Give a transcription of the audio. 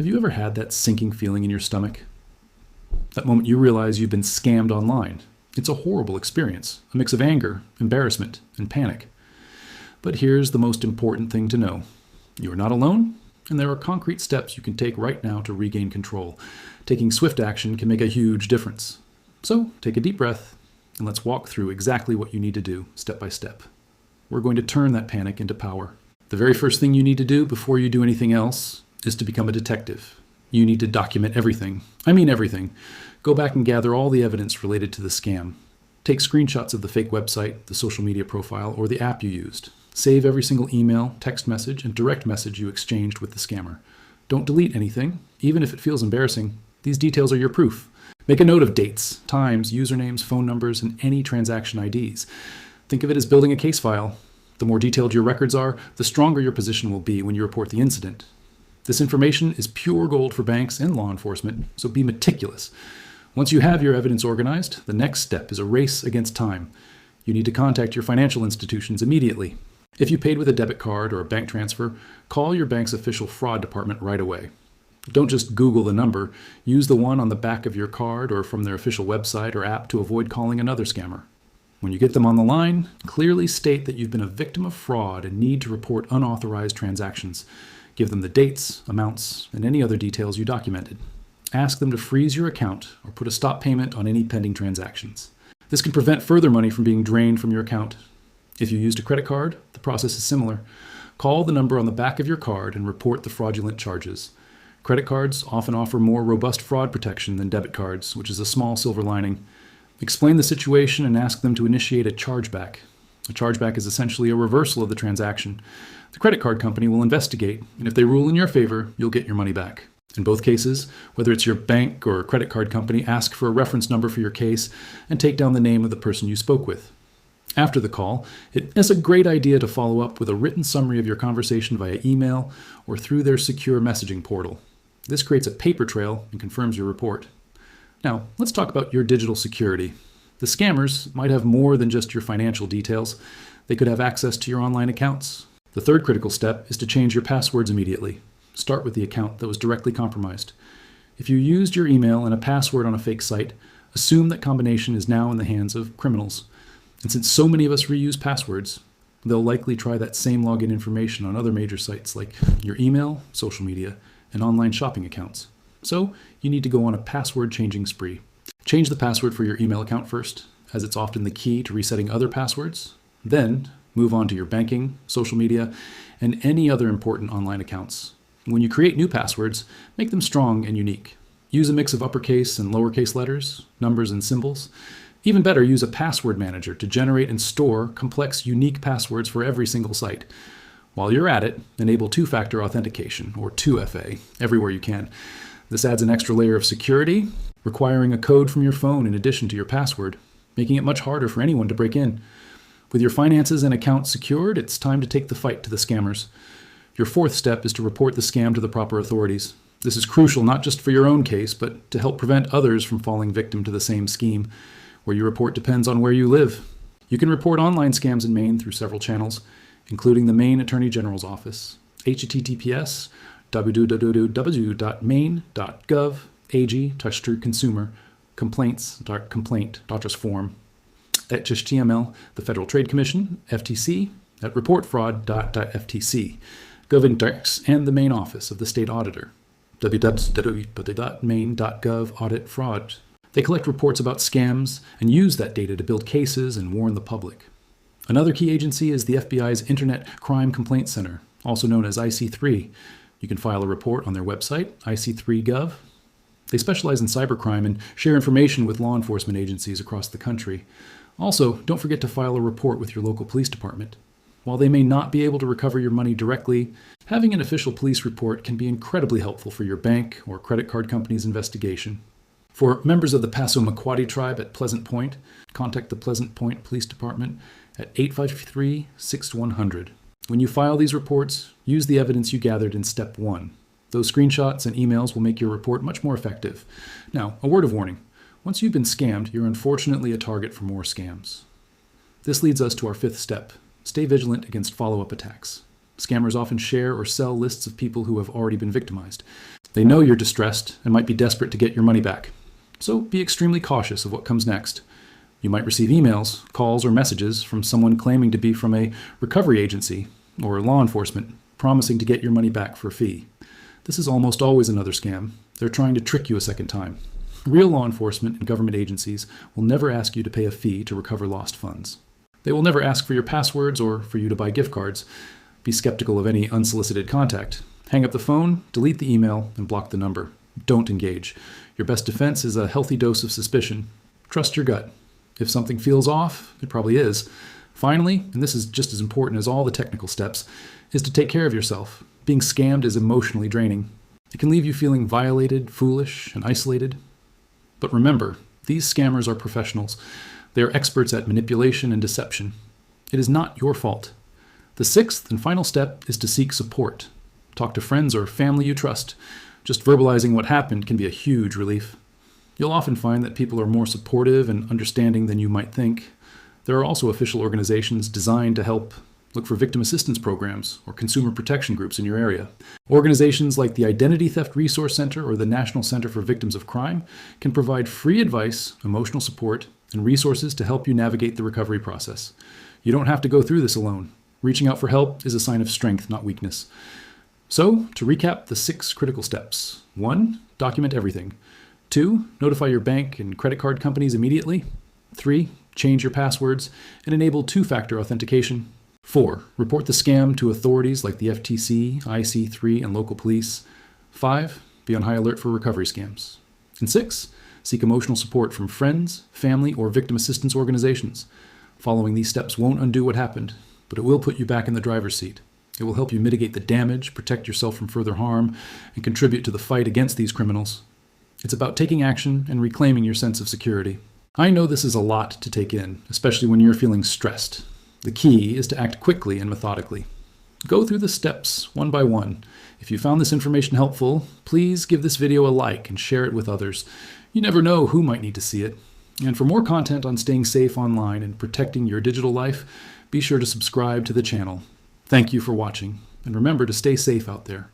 Have you ever had that sinking feeling in your stomach? That moment you realize you've been scammed online. It's a horrible experience, a mix of anger, embarrassment, and panic. But here's the most important thing to know. You are not alone, and there are concrete steps you can take right now to regain control. Taking swift action can make a huge difference. So take a deep breath, and let's walk through exactly what you need to do, step by step. We're going to turn that panic into power. The very first thing you need to do before you do anything else is to become a detective. You need to document everything. I mean everything. Go back and gather all the evidence related to the scam. Take screenshots of the fake website, the social media profile, or the app you used. Save every single email, text message, and direct message you exchanged with the scammer. Don't delete anything, even if it feels embarrassing. These details are your proof. Make a note of dates, times, usernames, phone numbers, and any transaction IDs. Think of it as building a case file. The more detailed your records are, the stronger your position will be when you report the incident. This information is pure gold for banks and law enforcement, so be meticulous. Once you have your evidence organized, the next step is a race against time. You need to contact your financial institutions immediately. If you paid with a debit card or a bank transfer, call your bank's official fraud department right away. Don't just Google the number. Use the one on the back of your card or from their official website or app to avoid calling another scammer. When you get them on the line, clearly state that you've been a victim of fraud and need to report unauthorized transactions. Give them the dates, amounts, and any other details you documented. Ask them to freeze your account or put a stop payment on any pending transactions. This can prevent further money from being drained from your account. If you used a credit card, the process is similar. Call the number on the back of your card and report the fraudulent charges. Credit cards often offer more robust fraud protection than debit cards, which is a small silver lining. Explain the situation and ask them to initiate a chargeback. A chargeback is essentially a reversal of the transaction. The credit card company will investigate, and if they rule in your favor, you'll get your money back. In both cases, whether it's your bank or credit card company, ask for a reference number for your case and take down the name of the person you spoke with. After the call, it is a great idea to follow up with a written summary of your conversation via email or through their secure messaging portal. This creates a paper trail and confirms your report. Now, let's talk about your digital security. The scammers might have more than just your financial details. They could have access to your online accounts. The third critical step is to change your passwords immediately. Start with the account that was directly compromised. If you used your email and a password on a fake site, assume that combination is now in the hands of criminals. And since so many of us reuse passwords, they'll likely try that same login information on other major sites like your email, social media, and online shopping accounts. So you need to go on a password changing spree. Change the password for your email account first, as it's often the key to resetting other passwords. Then move on to your banking, social media, and any other important online accounts. When you create new passwords, make them strong and unique. Use a mix of uppercase and lowercase letters, numbers and symbols. Even better, use a password manager to generate and store complex, unique passwords for every single site. While you're at it, enable two-factor authentication, or 2FA, everywhere you can. This adds an extra layer of security, requiring a code from your phone in addition to your password, making it much harder for anyone to break in. With your finances and accounts secured, it's time to take the fight to the scammers. Your fourth step is to report the scam to the proper authorities. This is crucial not just for your own case, but to help prevent others from falling victim to the same scheme. Where you report depends on where you live. You can report online scams in Maine through several channels, including the Maine Attorney General's Office, https www.maine.gov/ag/consumer complaints.complaint.form @HTML, the Federal Trade Commission, FTC, @reportfraud.ftc, GovIndex, and the Maine Office of the State Auditor, www.maine.gov/audit-fraud. They collect reports about scams and use that data to build cases and warn the public. Another key agency is the FBI's Internet Crime Complaint Center, also known as IC3. You can file a report on their website, ic3.gov. They specialize in cybercrime and share information with law enforcement agencies across the country. Also, don't forget to file a report with your local police department. While they may not be able to recover your money directly, having an official police report can be incredibly helpful for your bank or credit card company's investigation. For members of the Passamaquoddy tribe at Pleasant Point, contact the Pleasant Point Police Department at 853-6100. When you file these reports, use the evidence you gathered in Step 1. Those screenshots and emails will make your report much more effective. Now, a word of warning. Once you've been scammed, you're unfortunately a target for more scams. This leads us to our fifth step. Stay vigilant against follow-up attacks. Scammers often share or sell lists of people who have already been victimized. They know you're distressed and might be desperate to get your money back. So be extremely cautious of what comes next. You might receive emails, calls, or messages from someone claiming to be from a recovery agency or law enforcement, promising to get your money back for a fee. This is almost always another scam. They're trying to trick you a second time. Real law enforcement and government agencies will never ask you to pay a fee to recover lost funds. They will never ask for your passwords or for you to buy gift cards. Be skeptical of any unsolicited contact. Hang up the phone, delete the email, and block the number. Don't engage. Your best defense is a healthy dose of suspicion. Trust your gut. If something feels off, it probably is. Finally, and this is just as important as all the technical steps, is to take care of yourself. Being scammed is emotionally draining. It can leave you feeling violated, foolish, and isolated. But remember, these scammers are professionals. They are experts at manipulation and deception. It is not your fault. The sixth and final step is to seek support. Talk to friends or family you trust. Just verbalizing what happened can be a huge relief. You'll often find that people are more supportive and understanding than you might think. There are also official organizations designed to help. Look for victim assistance programs or consumer protection groups in your area. Organizations like the Identity Theft Resource Center or the National Center for Victims of Crime can provide free advice, emotional support, and resources to help you navigate the recovery process. You don't have to go through this alone. Reaching out for help is a sign of strength, not weakness. So, to recap the 6 critical steps. 1. Document everything. 2. Notify your bank and credit card companies immediately. 3. Change your passwords and enable 2-factor authentication. 4. Report the scam to authorities like the FTC, IC3, and local police. 5. Be on high alert for recovery scams. And 6. Seek emotional support from friends, family, or victim assistance organizations. Following these steps won't undo what happened, but it will put you back in the driver's seat. It will help you mitigate the damage, protect yourself from further harm, and contribute to the fight against these criminals. It's about taking action and reclaiming your sense of security. I know this is a lot to take in, especially when you're feeling stressed. The key is to act quickly and methodically. Go through the steps one by one. If you found this information helpful, please give this video a like and share it with others. You never know who might need to see it. And for more content on staying safe online and protecting your digital life, be sure to subscribe to the channel. Thank you for watching, and remember to stay safe out there.